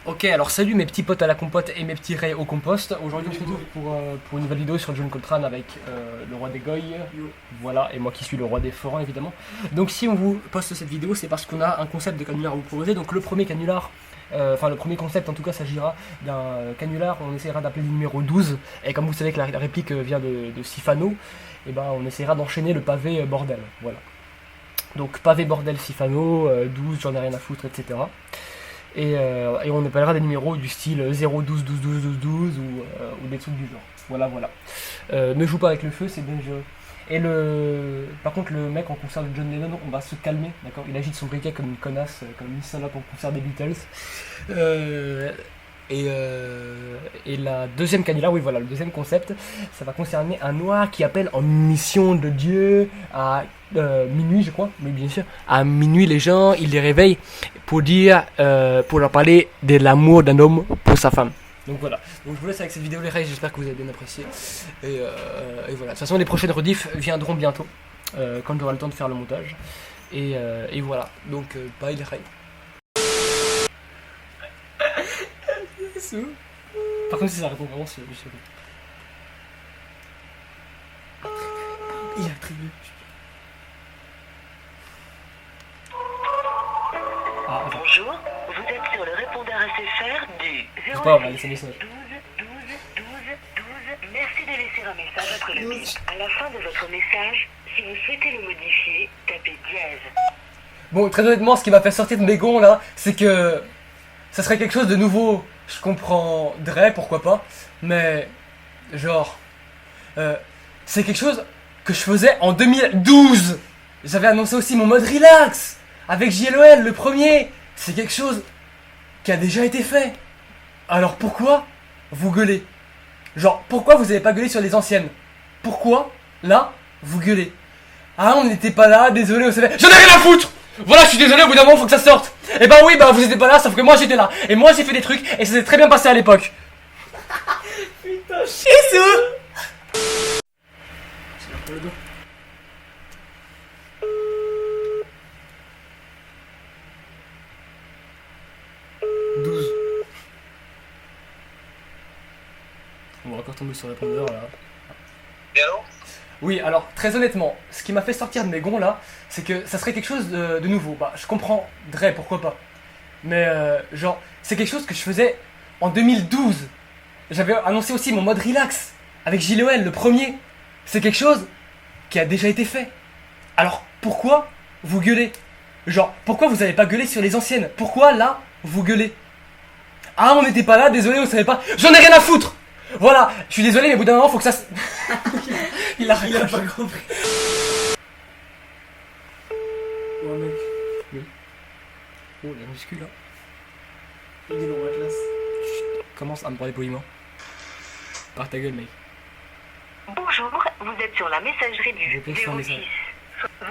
Ok, alors salut mes petits potes à la compote et mes petits rays au compost. Aujourd'hui on se retrouve pour une nouvelle vidéo sur John Coltrane avec le roi des goy. Voilà, et moi qui suis le roi des forains évidemment. Donc si on vous poste cette vidéo, c'est parce qu'on a un concept de canular à vous proposer. Donc le premier canular, enfin le premier concept en tout cas, s'agira d'un canular, on essaiera d'appeler le numéro 12. Et comme vous savez que la réplique vient de Sifano, et ben on essaiera d'enchaîner le pavé bordel. Voilà. Donc pavé bordel Sifano, 12, j'en ai rien à foutre, etc. Et on appellera des numéros du style 0, 12, 12, 12, 12, 12 ou des trucs du genre. Voilà, voilà. Ne joue pas avec le feu, c'est dangereux. Par contre, le mec en concert de John Lennon, on va se calmer, d'accord. Il agite son briquet comme une connasse, comme une salope en concert des Beatles. Et la deuxième canular, oui voilà, le deuxième concept, ça va concerner un noir qui appelle en mission de Dieu à minuit, je crois, mais bien sûr, à minuit les gens, il les réveille pour leur parler de l'amour d'un homme pour sa femme. Donc voilà, donc je vous laisse avec cette vidéo les rails, j'espère que vous avez bien apprécié. Et voilà, de toute façon les prochaines rediffs viendront bientôt, quand j'aurai le temps de faire le montage. Et voilà, donc bye les rails. Par contre si ça répond vraiment c'est il a tribu. Bonjour, vous êtes sur le répondeur SFR du 0 C'est pas, on va laisser un message. 12 12 12 12. Merci de laisser un message après le bip. À la fin de votre message, si vous souhaitez le modifier, tapez dièse. Bon, très honnêtement, ce qui m'a fait sortir de mes gonds là, c'est que ça serait quelque chose de nouveau. Je comprendrais, pourquoi pas, mais genre, c'est quelque chose que je faisais en 2012. J'avais annoncé aussi mon mode relax avec JLOL, le premier. C'est quelque chose qui a déjà été fait. Alors pourquoi vous gueulez? Genre, pourquoi vous avez pas gueulé sur les anciennes? Pourquoi, là, vous gueulez? Ah, on n'était pas là, désolé, vous savez. J'en ai rien à foutre! Voilà, je suis désolé, au bout d'un moment, faut que ça sorte. Et bah oui, bah vous étiez pas là, sauf que moi j'étais là. Et moi j'ai fait des trucs, et ça s'est très bien passé à l'époque. Putain, chier, c'est eux! C'est le dos. On va encore tomber sur le répondeur là. Et allô? Oui, alors très honnêtement, ce qui m'a fait sortir de mes gonds là, c'est que ça serait quelque chose de nouveau. Bah, je comprendrais, pourquoi pas. Mais genre, c'est quelque chose que je faisais en 2012. J'avais annoncé aussi mon mode relax avec JLOL, le premier. C'est quelque chose qui a déjà été fait. Alors pourquoi vous gueulez? Genre, pourquoi vous avez pas gueulé sur les anciennes? Pourquoi là, vous gueulez? Ah, on n'était pas là, désolé, vous savez pas. J'en ai rien à foutre! Voilà, je suis désolé, mais au bout d'un moment, faut que ça se... il a pas compris. Oh mec, Oui. Oh, la muscu là. il est dans la classe. Chut, commence à me parler poliment. Par ta gueule, mec. Bonjour, vous êtes sur la messagerie Je du vais faire un 06. message.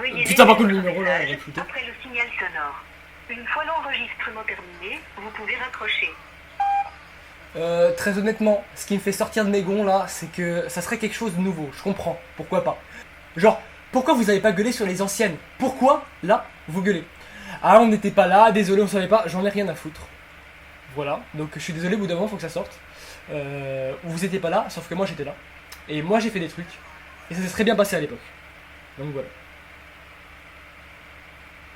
Veuillez Putain, par laisser contre, le votre numéro, là, on va message foutre. après le signal sonore. Une fois l'enregistrement terminé, vous pouvez raccrocher. Très honnêtement, ce qui me fait sortir de mes gonds là, c'est que ça serait quelque chose de nouveau. Je comprends, pourquoi pas. Genre, pourquoi vous avez pas gueulé sur les anciennes? Pourquoi là, vous gueulez? Ah, on n'était pas là, désolé, on savait pas, j'en ai rien à foutre. Voilà, donc je suis désolé, au bout d'un moment, faut que ça sorte. Vous étiez pas là, sauf que moi j'étais là. Et moi j'ai fait des trucs. Et ça s'est très bien passé à l'époque. Donc voilà.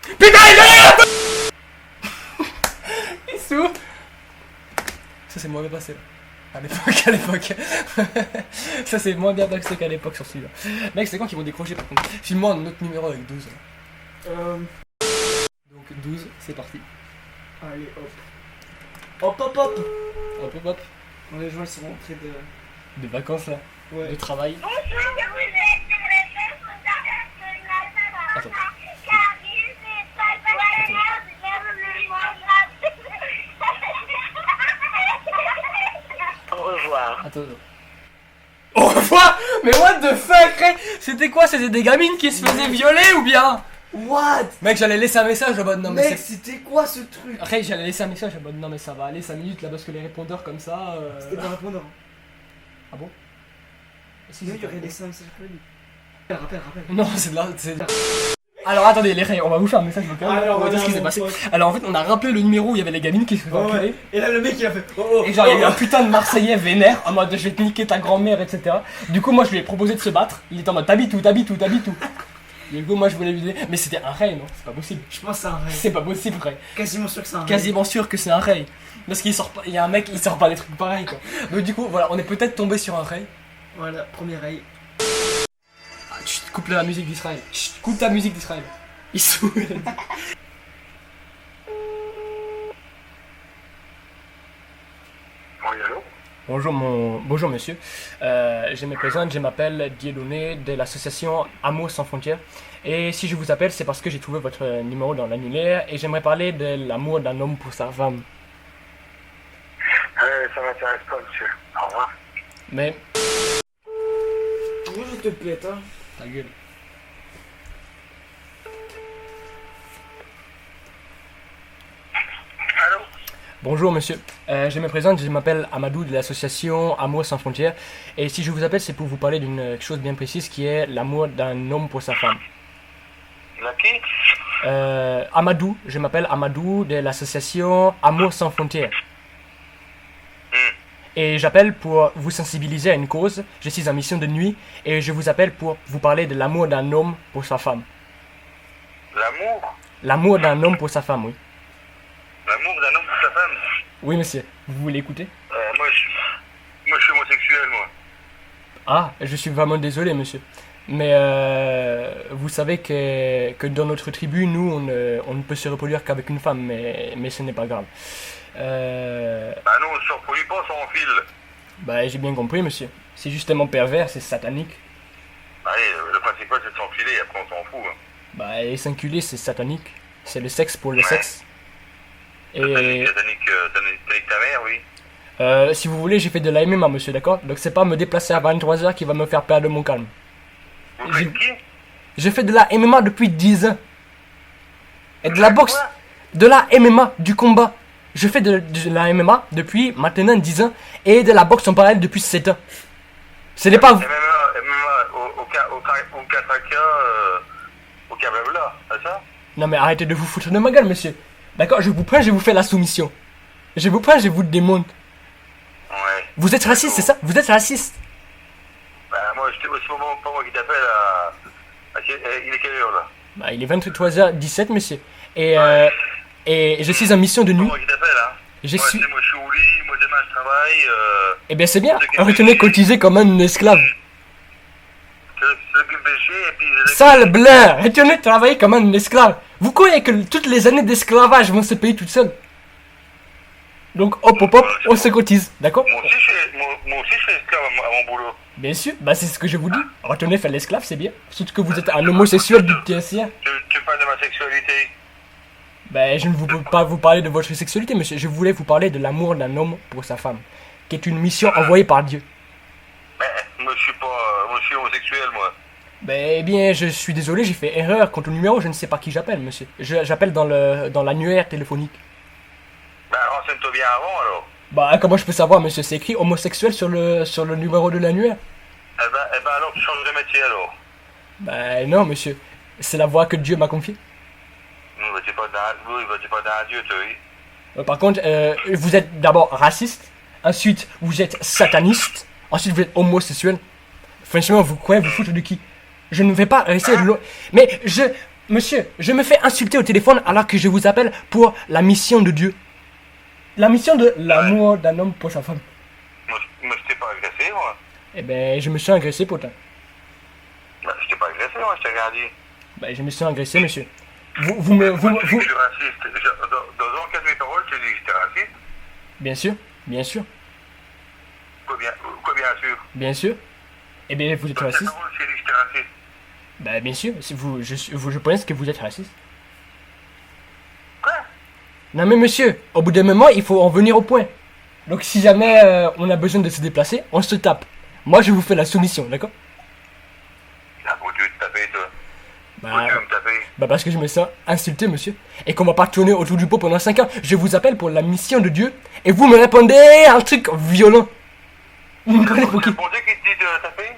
Putain, il est Il s'ouvre. Ça c'est moins bien passé là. À l'époque. Ça c'est moins bien passé qu'à l'époque sur celui-là. Mec, c'est quand qu'ils vont décrocher par contre? Filme-moi un autre numéro avec 12. Donc 12, c'est parti. Allez hop. Hop hop hop. Hop hop hop. On les gens sont rentrés de... De vacances là. Ouais. De travail. Attends. Au revoir. Attends. Au revoir. Mais what the fuck, Ray? C'était quoi? C'était des gamines qui se faisaient violer ou bien? What? Mec, j'allais laisser un message en mode non mais Mec, c'est... c'était quoi ce truc? Après, j'allais laisser un message en mode non mais ça va aller 5 minutes là parce que les répondeurs comme ça... C'était pas répondeur. Ah bon? Si, Sinon, c'est il y aurait pas- laissé un message pour lui. Rappelle. Non, c'est de la... Alors attendez, les règles, on va vous faire un message vocal. Alors, on va dire ce qui s'est passé. Alors en fait, on a rappelé le numéro où il y avait les gamines qui se faisaient enculer. Et là, le mec, il a fait. Oh, Et genre, il y a eu un putain de Marseillais vénère en mode je vais te niquer ta grand-mère, etc. Du coup, moi je lui ai proposé de se battre. Il était en mode t'habites où, t'habites où, t'habites où. Du coup, moi je voulais lui dire, mais c'était un Ray, non? C'est pas possible. Je pense que c'est un Ray. C'est pas possible, Ray. Quasiment sûr que c'est un Ray. Quasiment sûr que c'est un Ray. Parce qu'il sort pas, il y a un mec, il sort pas des trucs pareils quoi. Donc du coup, voilà, on est peut-être tombé sur un Ray. Voilà, premier Ray. Ah, chut, coupe la musique d'Israël. Chut, coupe ta musique d'Israël. Il saoule. Oui, allô? Bonjour monsieur. Je me présente, je m'appelle Dieudonné de l'association Amour sans frontières. Et si je vous appelle, c'est parce que j'ai trouvé votre numéro dans l'annulaire et j'aimerais parler de l'amour d'un homme pour sa femme. Ça m'intéresse pas, monsieur. Au revoir. Mais. Moi, je te pète, hein. Ta gueule. Allô? Bonjour monsieur, je me présente, je m'appelle Amadou de l'association Amour sans frontières et si je vous appelle c'est pour vous parler d'une chose bien précise qui est l'amour d'un homme pour sa femme. La qui? Amadou, je m'appelle Amadou de l'association Amour sans frontières et j'appelle pour vous sensibiliser à une cause, je suis en mission de nuit et je vous appelle pour vous parler de l'amour d'un homme pour sa femme. L'amour? L'amour d'un homme pour sa femme, oui. L'amour d'un homme pour sa femme? Oui monsieur, vous voulez écouter? Moi, je suis homosexuel, moi. Ah, je suis vraiment désolé, monsieur. Mais vous savez que dans notre tribu, nous, on ne peut se reproduire qu'avec une femme, mais ce n'est pas grave. Bah non, on se reproduit pas sans fil. Bah, j'ai bien compris, monsieur. C'est justement pervers, c'est satanique. Bah oui, le principal c'est de s'enfiler, après on s'en fout. Hein. Bah, et s'inculer, c'est satanique. C'est le sexe pour le Ouais. sexe. Et Satanique ta mère, oui. si vous voulez, j'ai fait de la MMA, monsieur, d'accord? Donc c'est pas me déplacer à 23h qui va me faire perdre mon calme. Vous faites qui? J'ai fait de la MMA depuis 10 ans. Et de la boxe. Quoi? De la MMA, du combat. Je fais de la MMA depuis maintenant 10 ans. Et de la boxe en parallèle depuis 7 ans. Ce n'est pas vous. MMA au Kataka, au Kababla, c'est ça? Non mais arrêtez de vous foutre de ma gueule, monsieur. D'accord, je vous prends, je vous fais la soumission. Je vous prends, je vous démonte. Ouais. Vous êtes raciste, c'est ça? Vous êtes raciste? Bah moi, c'est pas moi qui t'appelle il est quelle heure là? Bah il est 23h17, monsieur. Et je suis en mission de C'est pas nuit. moi qui t'appelle, hein? Je Moi, suis... moi je suis au lit, moi demain je travaille, Eh bien c'est bien, retenez cotiser comme un esclave. c'est le péché et puis... Sale blanc, retenez travailler comme un esclave. Vous croyez que toutes les années d'esclavage vont se payer toutes seules? Donc hop hop hop, on se cotise, d'accord? Moi aussi je fais esclave à mon boulot. Bien sûr, bah c'est ce que je vous dis. Retenez faire l'esclave, c'est bien. Surtout que vous êtes un homosexuel du tertiaire. Tu parles de ma sexualité. Ben, je ne veux pas vous parler de votre sexualité, monsieur. Je voulais vous parler de l'amour d'un homme pour sa femme, qui est une mission envoyée par Dieu. Moi je suis homosexuel moi. Ben, eh bien, je suis désolé, j'ai fait erreur. Quant au numéro, je ne sais pas qui j'appelle, monsieur. J'appelle dans l'annuaire téléphonique. Bah renseigne-toi bien avant alors. Bah, comment je peux savoir, monsieur? C'est écrit homosexuel sur le numéro de l'annuaire. Eh ben alors tu changes de métier alors. Ben, non, monsieur. C'est la voix que Dieu m'a confiée. Tu pas dans Dieu, toi, oui. Par contre, vous êtes d'abord raciste, ensuite vous êtes sataniste, ensuite vous êtes homosexuel. Franchement, vous croyez vous foutre de qui? Je ne vais pas rester de l'eau. Mais monsieur, je me fais insulter au téléphone alors que je vous appelle pour la mission de Dieu. La mission de l'amour d'un homme pour sa femme. Moi je t'ai pas agressé, moi. Eh ben, je me suis agressé, pourtant. Bah, je t'ai pas agressé, moi, je t'ai regardé. Ben, je me suis agressé, monsieur. Je suis raciste. Dans aucun de mes paroles, tu dis que j'étais raciste. Bien sûr, bien sûr, Quoi, bien sûr. bien sûr. Eh bien, vous êtes Dans tes raciste. paroles, tu dis que j'étais raciste. Ben, bien sûr, je pense que vous êtes raciste. Quoi? Non mais monsieur, au bout d'un moment, il faut en venir au point. Donc si jamais on a besoin de se déplacer, on se tape. Moi, je vous fais la soumission, d'accord? Ah, bon Dieu, te taper, toi. Bah, Bon Dieu, me taper. bah parce que je me sens insulté, monsieur. Et qu'on va pas tourner autour du pot pendant 5 ans. Je vous appelle pour la mission de Dieu. Et vous me répondez un truc violent. Vous me prenez pour qui? C'est bon Dieu qui te dit de taper?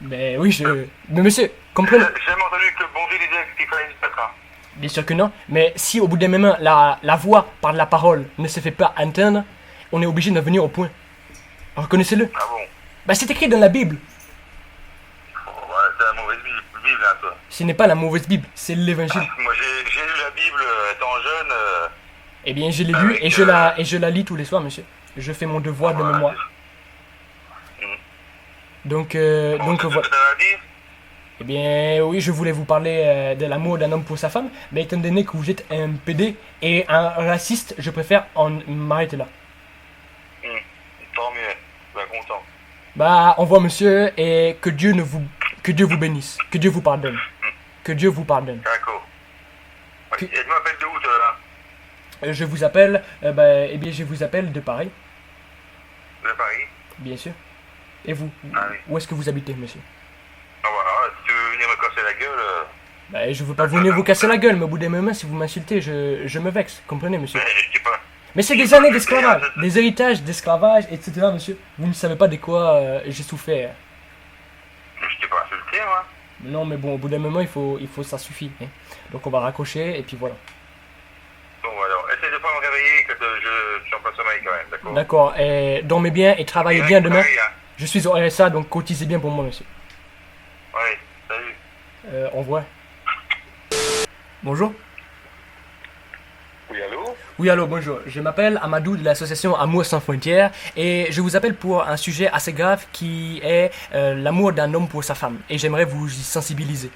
Mais oui, Mais monsieur, comprenez. J'ai jamais entendu que le bon Dieu disait qu'il fallait disparaître. Hein. Bien sûr que non. Mais si au bout d'un moment, la voix par la parole ne se fait pas entendre, on est obligé de venir au point. Reconnaissez-le. Ah bon? Bah c'est écrit dans la Bible. Oh, ouais, c'est la mauvaise Bible, hein, toi. Ce n'est pas la mauvaise Bible, c'est l'évangile. Moi, j'ai lu la Bible étant jeune. Eh bien, je l'ai lu et je la lis tous les soirs, monsieur. Je fais mon devoir de mémoire. Donc voilà. Ça va dire? Eh bien, oui, je voulais vous parler de l'amour d'un homme pour sa femme, mais étant donné que vous êtes un PD et un raciste, je préfère m'arrêter là. Tant mieux, ben content. Bah, au revoir, monsieur, et que Dieu vous bénisse, que Dieu vous pardonne, que Dieu vous pardonne. D'accord. Que- Et tu m'appelles de où, toi, là? Je vous appelle, eh bien, je vous appelle de Paris, De Paris? bien sûr. Et vous, Ah oui. où est-ce que vous habitez, monsieur? Ah voilà, si tu veux venir me casser la gueule... Bah, je veux pas venir vous casser la gueule, mais au bout d'un moment, si vous m'insultez, je me vexe, comprenez, monsieur? Mais je dis pas. Mais c'est des années d'esclavage, des héritages d'esclavage, etc., monsieur. Vous ne savez pas de quoi j'ai souffert. Je t'ai pas insulté, moi. Non, mais bon, au bout d'un moment, il faut ça suffit. Hein. Donc on va raccrocher, et puis voilà. Bon, alors, essaye de pas me réveiller, que je suis en plein sommeil, quand même, d'accord? D'accord, et dormez bien et travaillez bien demain. Pareil, hein. Je suis au RSA, donc cotisez bien pour moi, monsieur. Ouais, salut. Au revoir. Bonjour. Oui, allô? Oui, allô, bonjour. Je m'appelle Amadou de l'association Amour sans frontières et je vous appelle pour un sujet assez grave qui est l'amour d'un homme pour sa femme. Et j'aimerais vous y sensibiliser.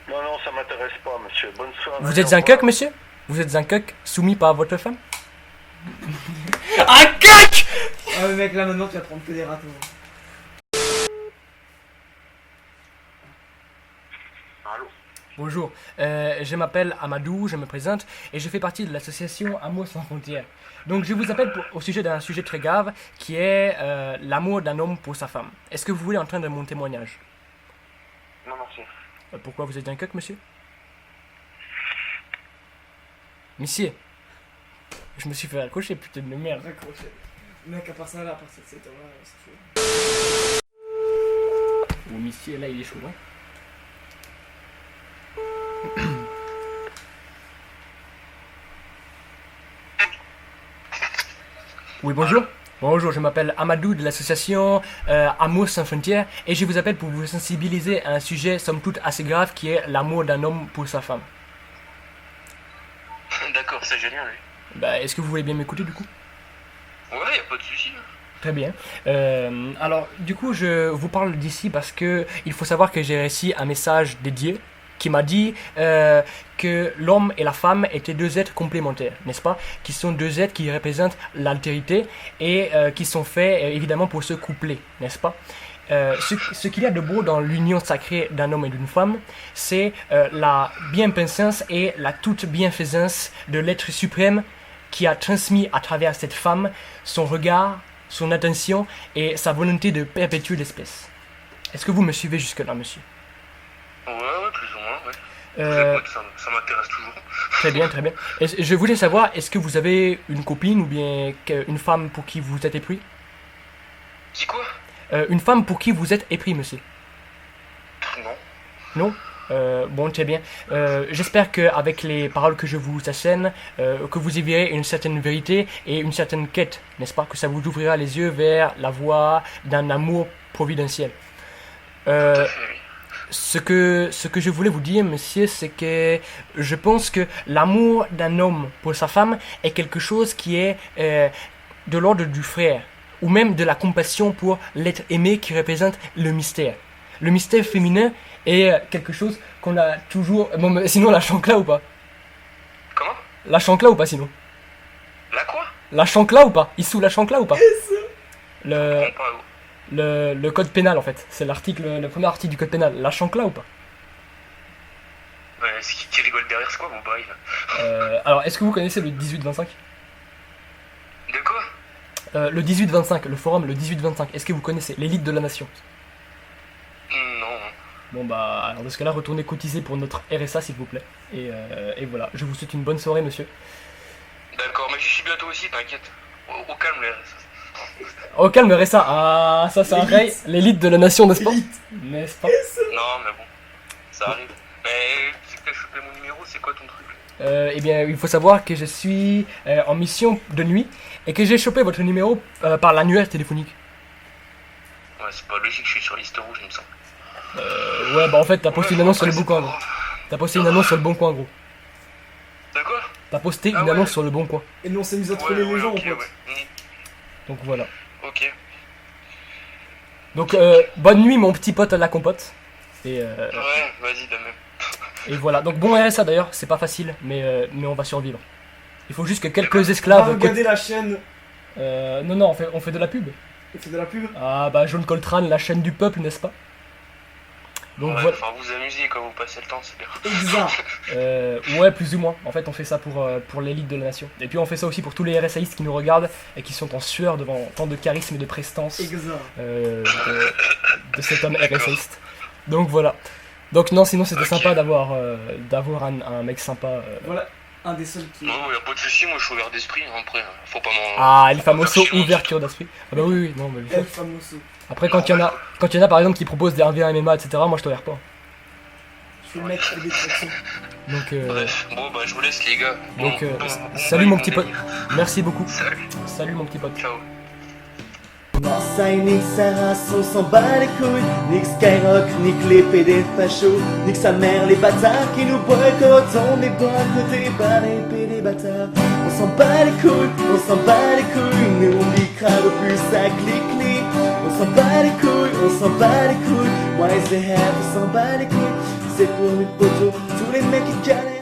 Non, non, ça m'intéresse pas, monsieur. Bonne soirée. Vous êtes un coq, monsieur? Vous êtes un coq soumis par votre femme? Un coq! Ah mais mec là maintenant tu vas prendre que des râteaux. Allô? Bonjour, je m'appelle Amadou, je me présente et je fais partie de l'association Amour sans frontières. Donc je vous appelle au sujet d'un sujet très grave qui est l'amour d'un homme pour sa femme. Est-ce que vous voulez entendre mon témoignage? Non, merci. Pourquoi vous êtes un coq, monsieur? Monsieur, je me suis fait accrocher, putain de merde. Raccroché. Mec à part ça là, à part cette heure là, c'est chaud. Oh, monsieur, là il est chaud, hein. Oui, bonjour. Bonjour, je m'appelle Amadou de l'association Amour sans frontières et je vous appelle pour vous sensibiliser à un sujet somme toute assez grave qui est l'amour d'un homme pour sa femme. D'accord, c'est génial, oui. Bah, est-ce que vous voulez bien m'écouter du coup? Ouais, y a pas de soucis. Très bien. Alors, du coup, je vous parle d'ici parce que il faut savoir que j'ai reçu un message de Dieu qui m'a dit que l'homme et la femme étaient deux êtres complémentaires, n'est-ce pas? Qui sont deux êtres qui représentent l'altérité et qui sont faits évidemment pour se coupler, n'est-ce pas? Ce qu'il y a de beau dans l'union sacrée d'un homme et d'une femme, c'est la bien-pensance et la toute bienfaisance de l'être suprême qui a transmis à travers cette femme son regard, son attention et sa volonté de perpétuer l'espèce. Est-ce que vous me suivez jusque-là, monsieur? Ouais, plus ou moins, ouais. Euh, Ça m'intéresse toujours. Très bien, très bien. Je voulais savoir, est-ce que vous avez une copine ou bien une femme pour qui vous êtes épris? Dis quoi? Une femme pour qui vous êtes épris, monsieur? Non. Non? Bon, très bien. J'espère qu'avec les paroles que je vous assène, que vous y verrez une certaine vérité et une certaine quête, n'est-ce pas? Que ça vous ouvrira les yeux vers la voie d'un amour providentiel. Ce que je voulais vous dire, monsieur, c'est que je pense que l'amour d'un homme pour sa femme est quelque chose qui est de l'ordre du frère, ou même de la compassion pour l'être aimé qui représente le mystère. Le mystère féminin est quelque chose qu'on a toujours... Bon, mais sinon, la chancla ou pas? Comment? La chancla ou pas, sinon? La quoi? La chancla ou pas? Il sous la chancla ou pas? Le... Pas où. Le code pénal en fait, c'est le premier article du code pénal. La chancla ou pas? Ouais, c'est qui rigole derrière, c'est quoi vos bails là? Alors, est-ce que vous connaissez le 18-25? De quoi? Le 18-25, le forum, le 18-25. Est-ce que vous connaissez l'élite de la nation? Non. Bon bah, alors dans ce cas-là, retournez cotiser pour notre RSA s'il vous plaît. Et voilà, je vous souhaite une bonne soirée monsieur. D'accord, mais j'y suis bientôt aussi, t'inquiète. Au calme, les RSA. Au calme, Ressa. Ah, ça c'est un Ray, l'élite de la nation, n'est-ce pas? N'est-ce pas? Non, mais bon, ça arrive. Mais c'est que t'as chopé mon numéro, c'est quoi ton truc? Eh bien, il faut savoir que je suis en mission de nuit et que j'ai chopé votre numéro par l'annuaire téléphonique. Ouais, c'est pas logique, je suis sur liste rouge, il me semble. Ouais, bah en fait, t'as posté une annonce sur le c'est bon coin, pas gros. grave. T'as posté une annonce sur le bon coin, gros. D'accord? T'as posté Ah une ouais. annonce sur le bon coin. Et nous on s'est mis à troller les gens, ok, mon pote. ouais. Donc voilà. Ok. Donc bonne nuit, mon petit pote à la compote. Et, Ouais, vas-y, de même. et voilà. Donc bon RSA d'ailleurs, c'est pas facile, mais on va survivre. Il faut juste que quelques Va esclaves. regarder la chaîne. Non, on fait de la pub. Il fait de la pub. Ah bah John Coltrane, la chaîne du peuple, n'est-ce pas? Donc Ouais, voilà. enfin, vous amusez quand vous passez le temps, c'est bien. Exact. Ouais, plus ou moins. En fait, on fait ça pour l'élite de la nation. Et puis on fait ça aussi pour tous les RSAistes qui nous regardent et qui sont en sueur devant tant de charisme et de prestance Exact. de cet homme RSAiste. Donc voilà. Donc non, sinon c'était Ok. sympa d'avoir un mec sympa. Voilà un des seuls qui. Non, y'a pas de soucis, moi je suis ouvert d'esprit, hein, après, faut pas m'en. Ah, El Famoso, Version. ouverture d'esprit. Ah bah oui, non, mais El Famoso. après quand il y en a par exemple qui proposent des 1v1 MMA, etc., moi je tolère pas. Je suis le mec avec des tractions. Donc, Bref, bon bah je vous laisse les gars. donc Bon, salut mon petit pote. délire. Merci beaucoup. Salut, Salut mon petit pote. ciao. NASA et nique sa race, on s'en bat les couilles. Nique Skyrock, nique les PD fachos. Nique sa mère, les bâtards qui nous boycottent. On est boycottés par les PD bâtards. On s'en bat les couilles, on s'en bat les couilles. Nous on bicra au plus ça clic-clic. On s'en bat les couilles, on s'en bat les couilles. Why is the head, on s'en bat les couilles. C'est pour mes potos, tous les mecs qui galèrent.